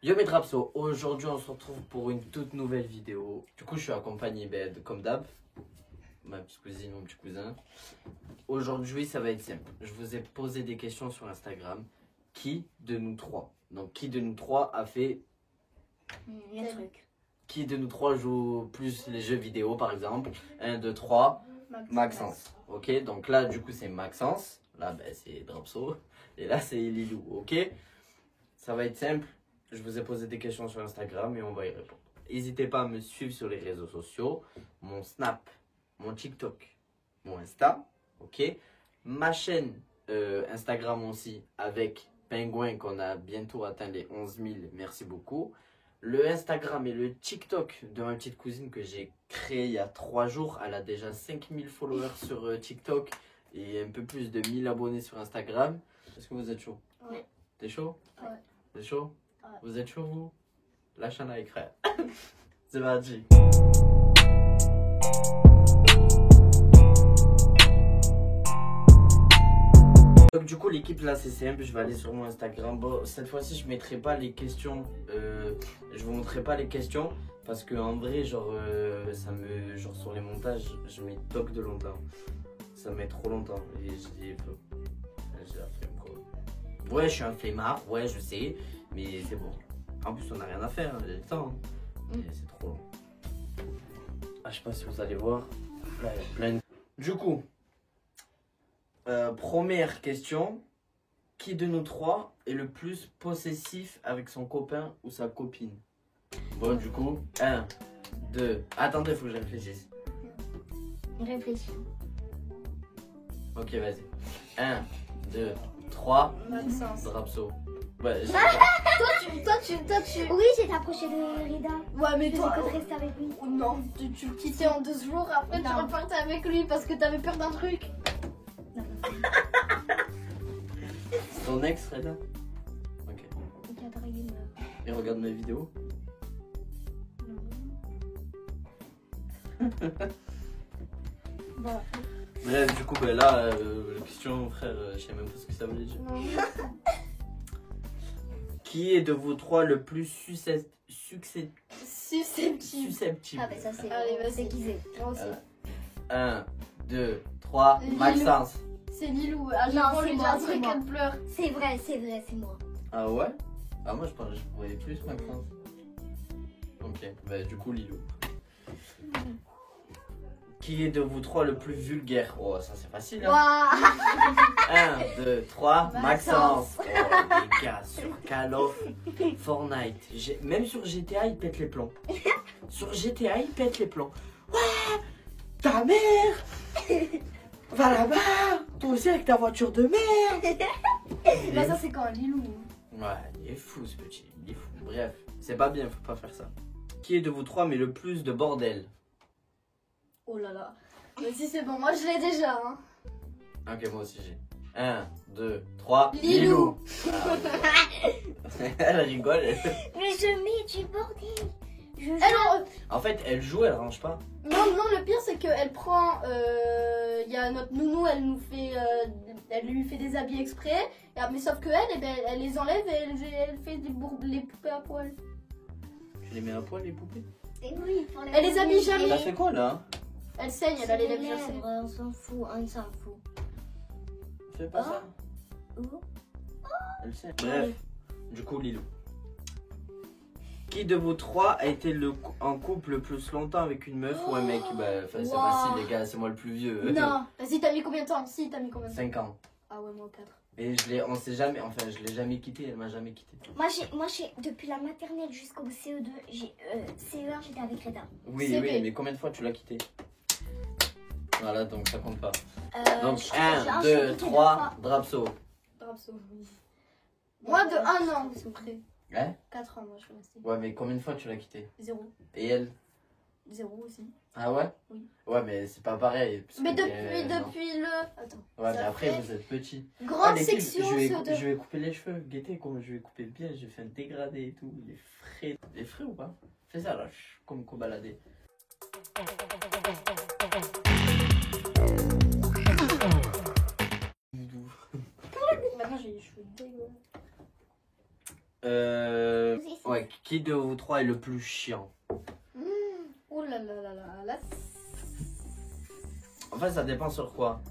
Yo mes Drapso, aujourd'hui on se retrouve pour une toute nouvelle vidéo. Du coup je suis accompagné comme d'hab, ma petite cousine, mon petit cousin. Aujourd'hui ça va être simple, je vous ai posé des questions sur Instagram. Qui de nous trois, donc qui de nous trois a fait... Qui de nous trois joue plus les jeux vidéo par exemple? 1, 2, 3, Maxence. Ok, donc là du coup c'est Maxence, là ben, c'est Drapso, et là c'est Lilou, ok? Ça va être simple. Je vous ai posé des questions sur Instagram et on va y répondre. N'hésitez pas à me suivre sur les réseaux sociaux. Mon Snap, mon TikTok, mon Insta. Ok. Ma chaîne Instagram aussi avec Pingouin qu'on a bientôt atteint les 11 000. Merci beaucoup. Le Instagram et le TikTok de ma petite cousine que j'ai créé il y a 3 jours. Elle a déjà 5000 followers sur TikTok et un peu plus de 1000 abonnés sur Instagram. Est-ce que vous êtes chaud? Ouais. T'es chaud? Ouais. T'es chaud? Ouais. Vous êtes chaud vous? Lâche un like frère. C'est parti. Donc du coup l'équipe là c'est simple, je vais aller sur mon Instagram. Bon cette fois-ci je mettrai pas les questions, je vous montrerai pas les questions parce que en vrai genre ça me genre sur les montages je mets toc de longtemps. Ça met trop longtemps et j'ai la flemme quoi. Ouais je suis un flemmard, ouais je sais, mais c'est bon. En plus on n'a rien à faire, j'ai le temps. Et c'est trop long. Ah je sais pas si vous allez voir. Là il y a plein de... Du coup. Première question, qui de nous trois est le plus possessif avec son copain ou sa copine? Bon du coup, 1, 2, attendez, faut que je réfléchisse. Réfléchis. Ok vas-y. 1, 2, 3, Maxence. Drapso. Ouais, Toi, tu... Oui, j'ai approché de Rida. Ouais, mais Je toi... compte rester avec lui. Oh non, tu le quittais en 2 jours, après tu Non. repartais avec lui parce que t'avais peur d'un truc. c'est ton ex Reda? Ok. Il a dragué une meuf. Et regarde mes vidéos. Voilà. Bref, du coup, ben là, la question, frère, je sais même pas ce que ça veut dire. Qui est de vous trois le plus susceptible? Susceptible. Ah, bah ça c'est. Allez, vas-y. C'est qui c'est. Moi aussi. 1, 2, 3, Lilou. Maxence. C'est Lilou. À Non, chaque fois, c'est lui dit moi, un c'est truc, moi. elle pleure. C'est vrai, c'est moi. Ah ouais? Ah moi je pensais que je voyais plus Maxence. Ok, bah du coup Lilou. Qui est de vous trois le plus vulgaire? Oh ça c'est facile hein. Waouh. 1, 2, 3, Maxence. Maxence. Oh les gars, sur Call of, Fortnite, même sur GTA il pète les plombs. Sur GTA il pète les plombs. Ouais, ta mère va là-bas, toi aussi avec ta voiture de merde. Bah, ça, c'est quand Lilou. Ouais, il est fou ce petit, il est fou. Bref, c'est pas bien, faut pas faire ça. Qui est de vous trois mais le plus de bordel? Oh là là. Vas-y, c'est bon, moi je l'ai déjà. Hein. Ok, moi aussi j'ai. 1, 2, 3, Lilou. Ah, elle rigole. Mais je mets du bordel. Je Alors, En fait, elle joue, elle range pas. non, le pire c'est qu'elle prend. Il y a notre nounou, elle nous fait. Elle lui fait des habits exprès. Mais sauf que elle, eh ben, elle les enlève et elle fait les poupées à poil. Tu les mets à poil les poupées? Et oui, pour Elle les habille jamais. T'as fait quoi là? Elle saigne, elle a les lèvres gercées. On s'en fout, on s'en fout. Fais pas ça. Oh. Elle sait. Bref, du coup, Lilou. Qui de vous trois a été en couple le plus longtemps avec une meuf ou un mec? Bah, c'est Wow. facile, les gars, c'est moi le plus vieux. Non. Vas-y, t'as mis combien de temps? Si, t'as mis combien de temps? 5 ans. Ah ouais, moi 4. Et on s'est jamais, enfin, je l'ai jamais quitté, elle m'a jamais quitté. Moi, depuis la maternelle jusqu'au CE2, CE1, j'étais avec Reda. Oui, CP. oui, mais combien de fois tu l'as quitté? Voilà, donc ça compte pas. Euh, Donc je- 1, j'ai 2, quitté 3, Drapso. Moi de 1 an, c'est près. Hein? 4 ans, moi je suis restée. Ouais, mais combien de fois tu l'as quitté? 0. Et elle? 0 aussi. Ah ouais? Oui. Ouais, mais c'est pas pareil. parce Mais que depuis le. Attends. Ouais, mais ça après fait vous êtes petits. Grande l'équipe, section, je vais, CO2. je vais couper les cheveux. Guettez comment je vais couper bien. Je vais faire un dégradé et tout. Il est frais. Il est frais ou pas? Fais ça là, comme qu'on baladait. Maintenant j'ai les cheveux dégueulasses. Ouais, qui de vous trois est le plus chiant? Oh là là là là là. En fait, ça dépend sur quoi.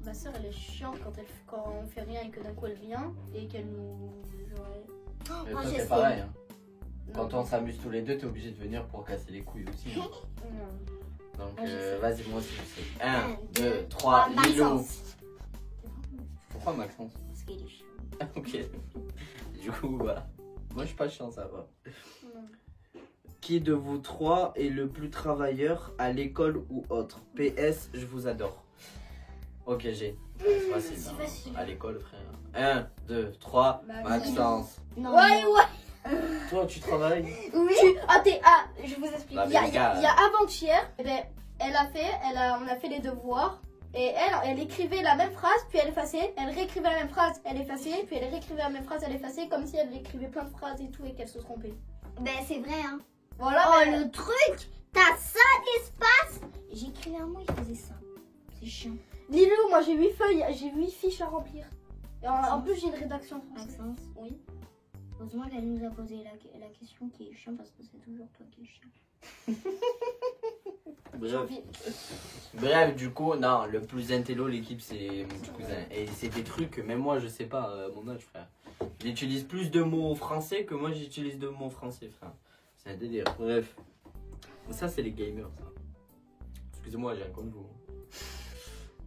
Ma soeur, elle est chiante quand on fait rien et que d'un coup elle vient et qu'elle nous. Genre, Et moi, toi, je c'est sais. pareil. Hein. non. Quand on s'amuse tous les deux, t'es obligé de venir pour casser les couilles aussi. Hein. Non. Donc, Moi, je sais. vas-y, moi aussi, je sais. 1, 2, 2, 3, 3, Lilou. Maxence. Pourquoi Maxence? Parce qu'il est chiant. Ok. Du coup, voilà. Moi, je suis pas chiant, ça va. Non. Qui de vous trois est le plus travailleur à l'école ou autre? PS, je vous adore. Ok, j'ai. C'est facile. C'est hein. facile. À l'école, frère. 1, 2, 3, Maxence. Non, Ouais, non. ouais. Toi, tu travailles? Oui. Je vous explique. Bah, Il y a mais les gars, avant-hier, eh ben, on a fait les devoirs. Et elle écrivait la même phrase, puis elle effaçait. Elle réécrivait la même phrase, elle effaçait. Puis elle réécrivait la même phrase, elle effaçait. Comme si elle écrivait plein de phrases et tout et qu'elle se trompait. Ben, c'est vrai, hein. Voilà. Oh, mais- le truc, t'as ça d'espace. J'écrivais un mot, il faisait ça. C'est chiant. Lilou, moi j'ai 8 feuilles, j'ai 8 fiches à remplir. Et en plus, j'ai une rédaction française. Maxence, Oui. heureusement qu'elle nous a posé la question qui est chiant parce que c'est toujours toi qui es chiant. Bref, du coup, non, le plus intello, l'équipe, c'est mon petit cousin. Et c'est des trucs que même moi, je sais pas, mon âge, frère. J'utilise plus de mots français que moi, j'utilise de mots français, frère. C'est un délire. Bref. Ça, c'est les gamers, ça. Excusez-moi, j'ai un comme vous.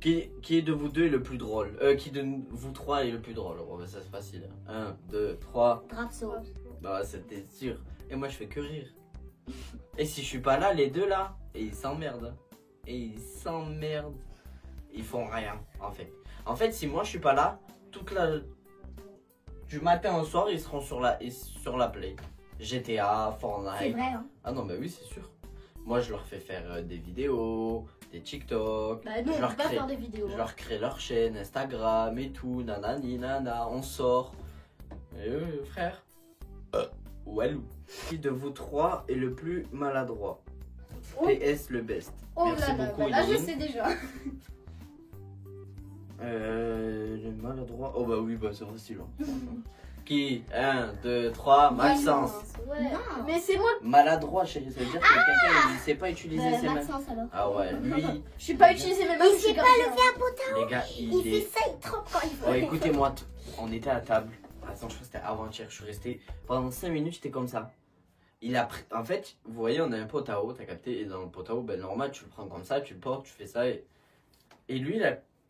Qui est de vous deux est le plus drôle? Qui de vous trois est le plus drôle? Oh, bah, ça, c'est facile. 1, 2, 3. Drapso. Bah, c'était sûr. Et moi, je fais que rire. Et si je suis pas là, les deux là, et ils s'emmerdent. Et ils s'emmerdent. Ils font rien, en fait. En fait, si moi je suis pas là, du matin au soir, ils seront sur la play. GTA, Fortnite. C'est vrai, hein. Ah non, bah oui, c'est sûr. Moi, je leur fais faire des vidéos, des TikTok. Bah, nous, je on leur peut pas crée- faire des vidéos. Je leur crée leur chaîne Instagram et tout, nanani, nana, on sort. Frère. Walou. Qui de vous trois est le plus maladroit? Oh. PS le best. Oh Merci là là, beaucoup, là je Eline. sais déjà. Le maladroit. Oh bah oui, bah c'est facile. Hein. Qui? 1, 2, 3, Maxence. Ouais. Non. Mais c'est moi, Maladroit, chérie, ça veut dire que quelqu'un il sait pas utiliser ses mains. Maxence alors. Ah ouais, lui, je suis pas utilisé mes mains. Il sait pas lever un poteau. les gars, Il il est. fait ça, il trempe quand il faut. Ouais, écoutez-moi, on était à table. Attends, je crois que c'était avant-hier. Je suis resté pendant 5 minutes, j'étais comme ça. Il a pris. En fait, vous voyez, on a un pot à eau, t'as capté. Et dans le pot à eau, ben normal, tu le prends comme ça, tu le portes, tu fais ça. Et lui,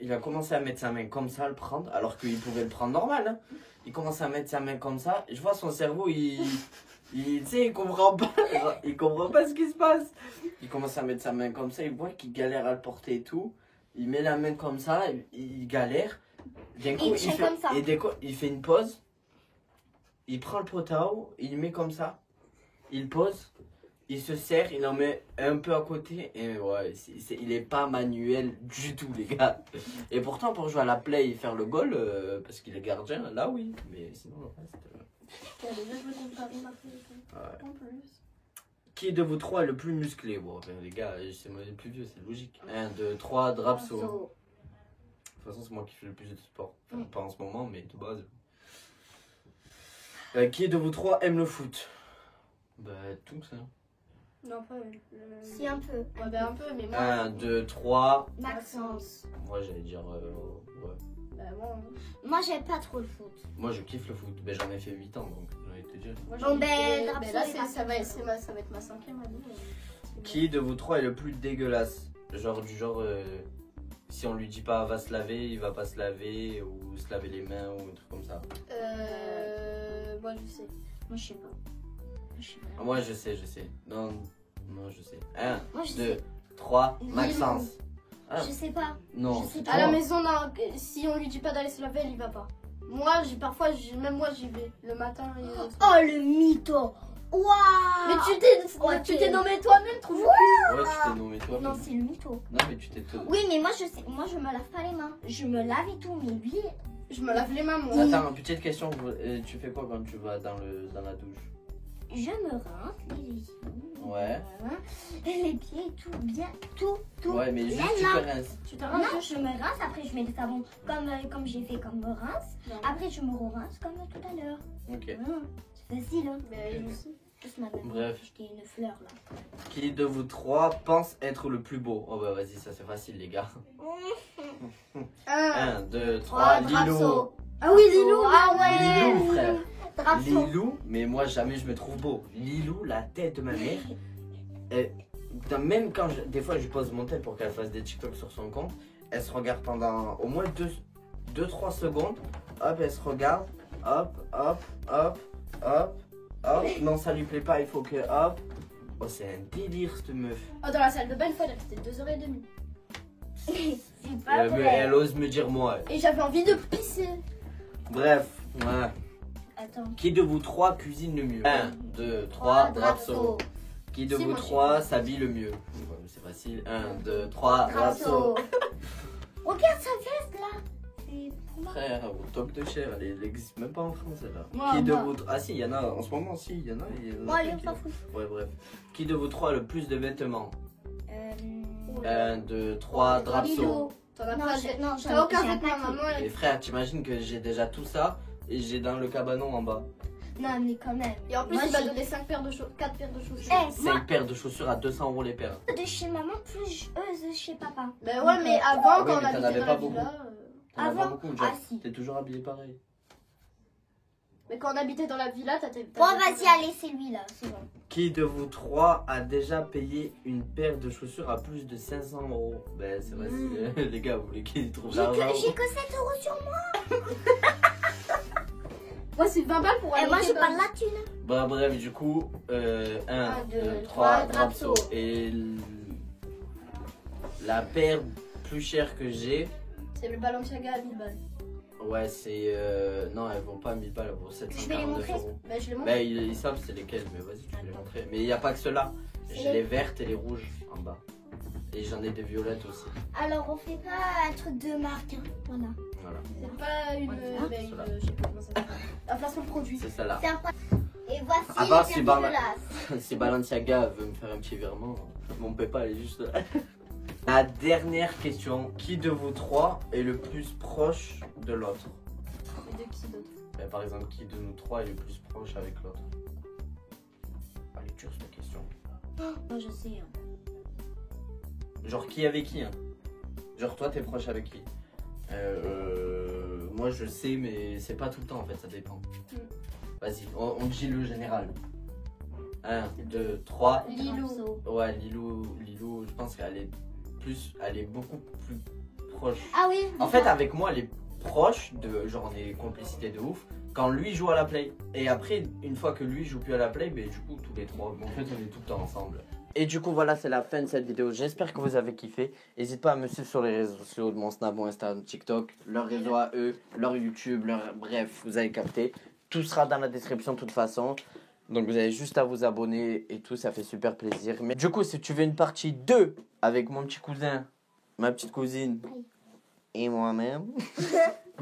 il a commencé à mettre sa main comme ça, à le prendre, alors qu'il pouvait le prendre normal. Hein. Il commence à mettre sa main comme ça. Et je vois son cerveau, tu sais, il comprend pas. Il comprend pas ce qui se passe. Il commence à mettre sa main comme ça, il voit qu'il galère à le porter et tout. Il met la main comme ça, il galère. D'un coup, Il tient comme ça. Et d'un coup, il fait une pause. Il prend le pot à eau, il le met comme ça. Il pose, il se serre, il en met un peu à côté. Et ouais, il est pas manuel du tout, les gars. Et pourtant, pour jouer à la play et faire le goal, parce qu'il est gardien, là oui. Mais sinon, le reste. Ouais. En plus. Qui de vous trois est le plus musclé? Bon, ben, les gars, c'est moi le plus vieux, c'est logique. 1, 2, 3, Drapso. De toute façon, c'est moi qui fais le plus de sport. Enfin, pas en ce moment, mais de base. Qui de vous trois aime le foot? Bah, tout ça. Non, pas Si, un peu. Ouais, bah, un peu, mais moi. 1, 2, 3. Maxence. Moi, j'allais dire. Ouais. Bah, moi, Moi, j'aime pas trop le foot. Moi, je kiffe le foot. Ben, j'en ai fait 8 ans, donc j'ai envie de te dire. moi Bon, ben, là, Drapso, il va ça va être ma 5e année. Qui de vous trois est le plus dégueulasse? Genre, si on lui dit pas va se laver, il va pas se laver, ou se laver les mains, ou un truc comme ça. Moi, je sais. Moi, je sais pas. Je sais pas. Ah, moi, je sais. Non, je sais. 1, Moi, je 2, sais. 3, Lilou. Maxence. Ah, Je sais pas. non, je sais c'est pas. À la toi. maison, non, si on lui dit pas d'aller se laver, elle y va pas. Moi, parfois, même moi, j'y vais le matin. Et... Oh, le mytho. Waouh. Mais Ok. tu t'es nommé toi-même, trouve Ouais, tu t'es nommé toi. Non, c'est le mytho. Non, mais tu t'es. Oui, mais moi, je sais. Moi, je me lave pas les mains. Je me lave et tout, mais lui. Je me lave les mains, moi. Attends, petite question. Tu fais quoi quand tu vas dans la douche? je me rince les yeux. Ouais. Les pieds, tout, bien, tout. Ouais, mais juste Là, tu là. te rinces. Tu te Non, rinces. je me rince, après je mets le savon comme j'ai fait comme me rince. Après je me rince comme tout à l'heure. Ok. C'est facile, hein. Mais Ok. Juste maintenant, Bref. j'ai une fleur là. Qui de vous trois pense être le plus beau? Oh bah vas-y, ça c'est facile les gars. 1, 2, 3, Lilou. Ah oui, Lilou. Ah ouais. Lilou, frère. Drapso. Lilou, mais moi jamais je me trouve beau. Lilou, la tête de ma mère. Même quand des fois je pose mon tête pour qu'elle fasse des TikTok sur son compte, elle se regarde pendant au moins 2-3 secondes. Hop, elle se regarde. Hop, hop, hop, hop, hop. Non, ça lui plaît pas, il faut que hop. Oh, c'est un délire cette meuf. Oh, dans la salle de bain, une fois, elle restait 2h30. C'est pas Mais vrai. elle ose me dire moi. Et j'avais envie de pisser. Bref, ouais. Attends. Qui de vous trois cuisine le mieux? 1, 2, 3, Drapso. Qui de Si, vous moi, trois s'habille le mieux? Ouais, c'est facile. 1, 2, 3, Drapso. Regarde sa veste là. C'est pour moi. Frère, au top de chair, elle n'existe même pas en France là. Moi, Qui de moi. vous Ah si, il y en a en ce moment, si, il y en a. Bon, allez, on s'en fout. Ouais, bref. Qui de vous trois a le plus de vêtements? Euh... 1, 2, 3, Drapso. Lilou. T'en as Non, pas. non, T'as aucun j'ai un vêtement, paquet. maman. Et frère, t'imagines que j'ai déjà tout ça et j'ai dans le cabanon en bas Non, mais quand même. Et en plus, Moi, il m'a j'ai- donné 4 paires de chaussures. Eh, moi, 5 paires de chaussures à 200 € les paires. de chez maman, plus de chez papa. Ben ouais, mais avant, Oui, quand on mais t'en habitait avais dans pas la beaucoup. villa. T'en as Avant pas beaucoup, genre, Ah, si. t'es toujours habillé pareil. Mais quand on habitait dans la villa, t'avais. Bon, vas-y, allez, c'est lui là, c'est bon. Qui de vous trois a déjà payé une paire de chaussures à plus de 500 €? Ben c'est facile, les gars, vous voulez qu'ils trouvent l'argent? J'ai que 7 € sur moi. Moi, c'est 20 balles pour aller. Et moi, au j'ai kebab. pas de la thune. Bah bref, du coup, 1, 2, 3, Drapso. Et la paire plus chère que j'ai, C'est le Balenciaga à 1000 balles. ouais c'est... non, elles vont pas à 1000 balles, elles vont Je vais les 749 montrer. €. Ben je les montre. Ben ils savent c'est lesquelles, mais vas-y tu peux les montrer. Mais il n'y a pas que ceux-là, j'ai les vertes et les rouges en bas. Et j'en ai des violettes aussi. Alors, on fait pas un truc de marque. Hein. Voilà. Voilà, C'est pas une. Voilà. Ben, Cela. je sais pas comment ça s'appelle. Un placement de produit. c'est celle-là. C'est un pas- Et voici À part les si paires Barla- dégueulasses. Si Balenciaga veut me faire un petit virement, mon PayPal est juste là. La dernière question, qui de vous trois est le plus proche de l'autre? Et de qui d'autre? Ben, par exemple, qui de nous trois est le plus proche avec l'autre? Elle est dure cette question. Moi, je sais. Hein. Genre qui avec qui hein? Genre toi t'es proche avec qui? Moi je sais mais c'est pas tout le temps en fait, ça dépend. Vas-y, on dit le général. 1, 2, 3. Lilou. Ouais, Lilou, je pense qu'elle est beaucoup plus proche. Ah oui. En fait avec moi elle est proche de, genre on est complicité de ouf, quand lui joue à la play. Et après, une fois que lui joue plus à la play, ben du coup tous les trois, en fait on est tout le temps ensemble. Et du coup voilà, c'est la fin de cette vidéo. J'espère que vous avez kiffé. N'hésite pas à me suivre sur les réseaux sociaux de mon Snap, mon Instagram, TikTok, leur réseau à eux, leur YouTube, bref, vous avez capté. Tout sera dans la description de toute façon. Donc vous avez juste à vous abonner et tout, ça fait super plaisir. Mais du coup, si tu veux une partie 2 avec mon petit cousin, ma petite cousine et moi-même,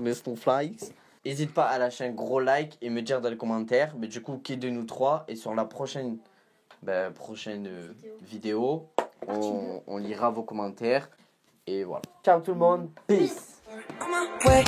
Mr. Flies, n'hésite pas à lâcher un gros like et me dire dans les commentaires, mais du coup, qui de nous trois, et sur la prochaine vidéo, on lira vos commentaires. Et voilà. Ciao tout le monde. Peace. Ouais.